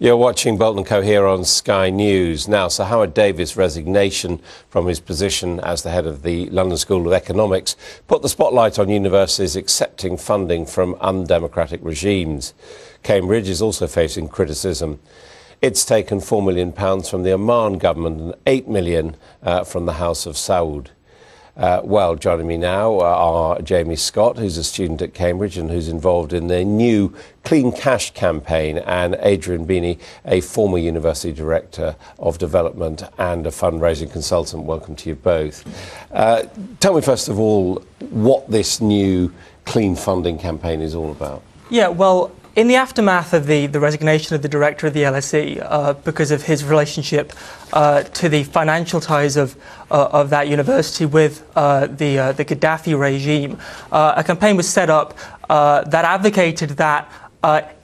You're watching Bolton & Co here on Sky News. Now, Sir Howard Davies' resignation from his position as the head of the London School of Economics put the spotlight on universities accepting funding from undemocratic regimes. Cambridge is also facing criticism. It's taken £4 million from the Oman government and £8 million from the House of Saud. Well, joining me now are Jamie Scott, who's a student at Cambridge and who's involved in their new Clean Cash campaign, and Adrian Beeney, a former University Director of Development and a fundraising consultant. Welcome to you both. Tell me, first of all, what this new Clean Funding campaign is all about. Yeah, well, in the aftermath of the resignation of the director of the LSE, because of his relationship to the financial ties of that university with the Gaddafi regime, a campaign was set up that advocated that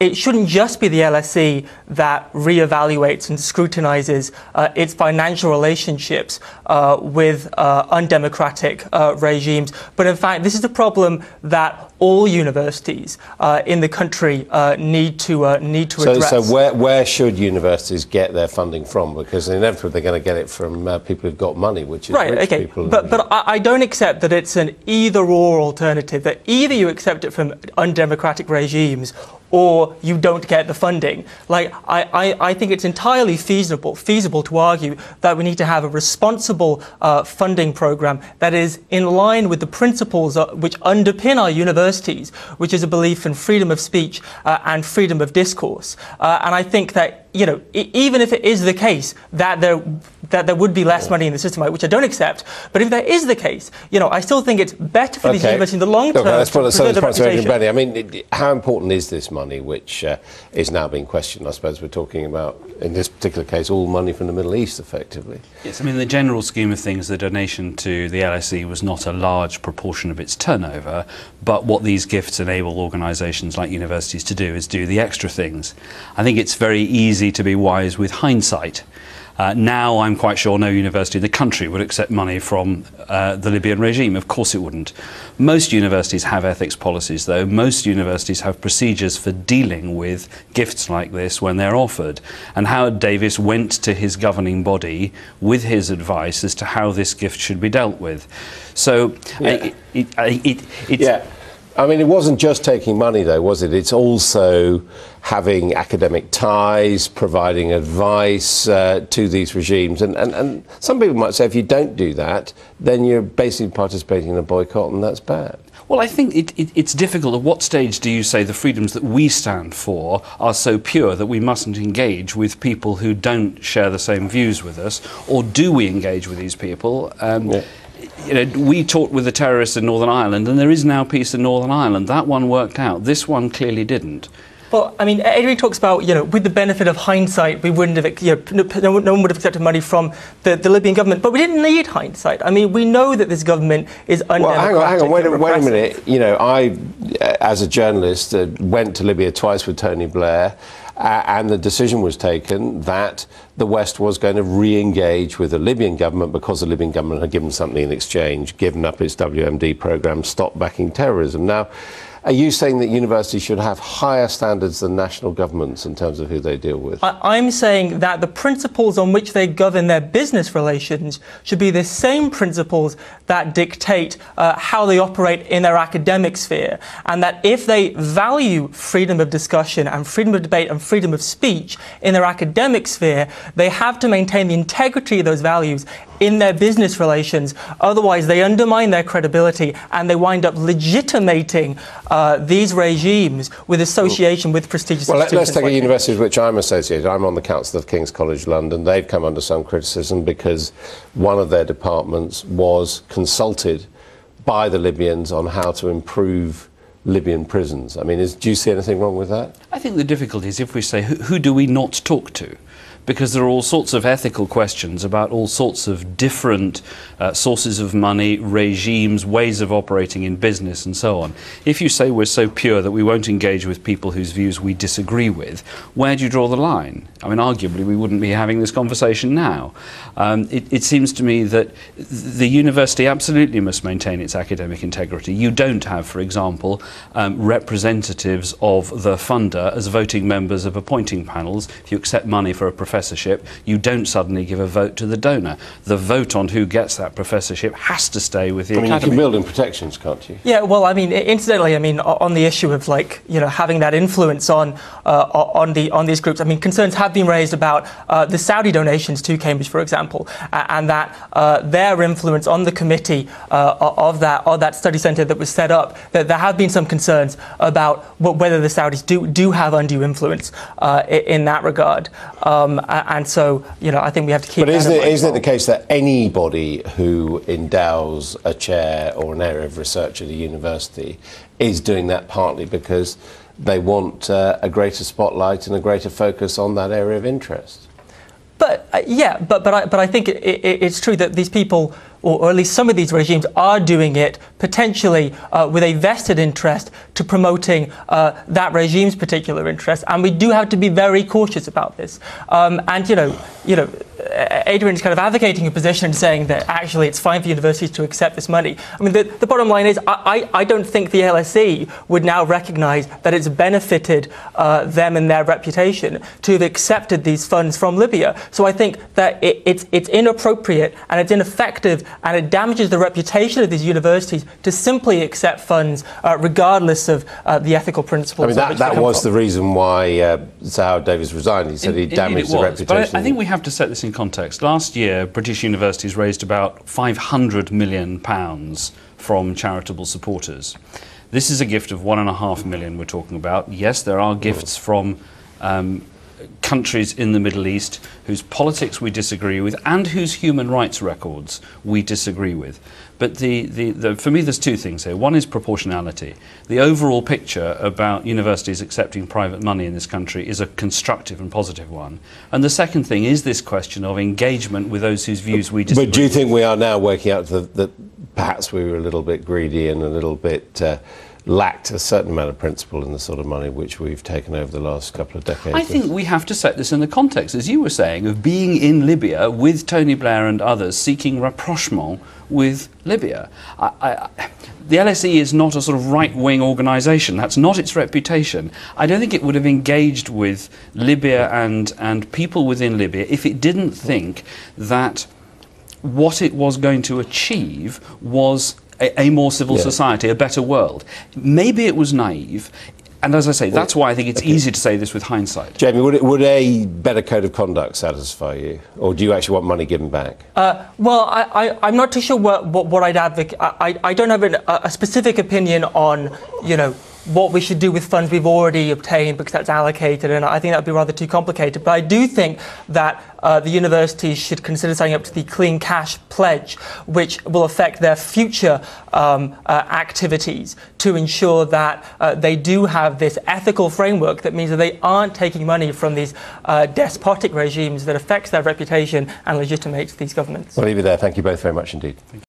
it shouldn't just be the LSE that reevaluates and scrutinises its financial relationships with undemocratic regimes, but in fact this is a problem that all universities in the country need to address. So where should universities get their funding from? Because inevitably they're going to get it from people who've got money, which is right. Rich Okay, people. but I don't accept that it's an either-or alternative. That either you accept it from undemocratic regimes, or you don't get the funding. Like, I think it's entirely feasible to argue that we need to have a responsible funding programme that is in line with the principles which underpin our universities, which is a belief in freedom of speech and freedom of discourse. And I think that, you know, even if it is the case that there would be less money in the system, which I don't accept, but if that is the case, you know, I still think it's better for these universities in the long term. Let's put reputation. I mean, how important is this money, which is now being questioned? I suppose we're talking about, in this particular case, all money from the Middle East, effectively. Yes, I mean, the general scheme of things, the donation to the LSE was not a large proportion of its turnover, but what these gifts enable organisations like universities to do is do the extra things. I think it's very easy to be wise with hindsight. Now I'm quite sure no university in the country would accept money from the Libyan regime. Of course it wouldn't. Most universities have ethics policies, though. Most universities have procedures for dealing with gifts like this when they're offered. And Howard Davies went to his governing body with his advice as to how this gift should be dealt with. So yeah. I mean, it wasn't just taking money, though, was it? It's also having academic ties, providing advice to these regimes. And some people might say if you don't do that, then you're basically participating in a boycott, and that's bad. Well, I think it's difficult. At what stage do you say the freedoms that we stand for are so pure that we mustn't engage with people who don't share the same views with us? Or do we engage with these people? You know, we talked with the terrorists in Northern Ireland, and there is now peace in Northern Ireland. That one worked out. This one clearly didn't. Well, I mean, Adrian talks about, you know, with the benefit of hindsight, we wouldn't have, you know, no one would have accepted money from the Libyan government. But we didn't need hindsight. I mean, we know that this government is undemocratic. Well, hang on, wait a minute. You know, I, as a journalist, went to Libya twice with Tony Blair. And the decision was taken that the West was going to re-engage with the Libyan government because the Libyan government had given something in exchange, given up its WMD programme, stopped backing terrorism. Now, are you saying that universities should have higher standards than national governments in terms of who they deal with? I'm saying that the principles on which they govern their business relations should be the same principles that dictate how they operate in their academic sphere, and that if they value freedom of discussion and freedom of debate and freedom of speech in their academic sphere, they have to maintain the integrity of those values in their business relations. Otherwise, they undermine their credibility and they wind up legitimating these regimes with association with prestigious institutions. Well, let's take a university with which I'm associated. I'm on the council of King's College London. They've come under some criticism because one of their departments was consulted by the Libyans on how to improve Libyan prisons. I mean, do you see anything wrong with that? I think the difficulty is if we say, who do we not talk to? because there are all sorts of ethical questions about all sorts of different sources of money, regimes, ways of operating in business and so on. If you say we're so pure that we won't engage with people whose views we disagree with, where do you draw the line? I mean, arguably we wouldn't be having this conversation now. It seems to me that the university absolutely must maintain its academic integrity. You don't have, for example, representatives of the funder as voting members of appointing panels. If you accept money for a professorship, you don't suddenly give a vote to the donor. The vote on who gets that professorship has to stay with the academy. You can build in protections, can't you? Yeah, well, I mean, incidentally, I mean, on the issue of, like, you know, having that influence on these groups, I mean, concerns have been raised about the Saudi donations to Cambridge, for example, and that their influence on the committee of that study centre that was set up, that there have been some concerns about whether the Saudis do have undue influence in that regard, and so, you know, I think we have to keep. But isn't it the case that anybody who endows a chair or an area of research at a university is doing that partly because they want a greater spotlight and a greater focus on that area of interest? But I think it's true that these people, or at least some of these regimes, are doing it potentially with a vested interest to promoting that regime's particular interest, and we do have to be very cautious about this. And you know, Adrian's kind of advocating a position and saying that actually it's fine for universities to accept this money. I mean, the bottom line is I don't think the LSE would now recognise that it's benefited them and their reputation to have accepted these funds from Libya. So I think that it's inappropriate and it's ineffective, and it damages the reputation of these universities to simply accept funds regardless of the ethical principles. I mean, that was the reason why Sir Davies resigned. He said he damaged the reputation. But I think we have to set this in context. Last year, British universities raised about £500 million from charitable supporters. This is a gift of £1.5 million we're talking about. Yes, there are gifts from countries in the Middle East whose politics we disagree with and whose human rights records we disagree with. But for me, there's two things here. One is proportionality. The overall picture about universities accepting private money in this country is a constructive and positive one. And the second thing is this question of engagement with those whose views we disagree with. But do you think we are now waking up to that perhaps we were a little bit greedy and a little bit lacked a certain amount of principle in the sort of money which we've taken over the last couple of decades? I think we have to set this in the context, as you were saying, of being in Libya with Tony Blair and others seeking rapprochement with Libya. The LSE is not a sort of right-wing organisation. That's not its reputation. I don't think it would have engaged with Libya and people within Libya if it didn't think that what it was going to achieve was a more civil society, a better world. Maybe it was naive, and as I say, that's why I think it's easy to say this with hindsight. Jamie, would a better code of conduct satisfy you, or do you actually want money given back? Well, I'm not too sure what I'd advocate. I don't have a specific opinion on, you know, what we should do with funds we've already obtained, because that's allocated, and I think that would be rather too complicated. But I do think that the universities should consider signing up to the Clean Cash Pledge, which will affect their future activities to ensure that they do have this ethical framework that means that they aren't taking money from these despotic regimes that affects their reputation and legitimates these governments. We'll leave it there. Thank you both very much indeed.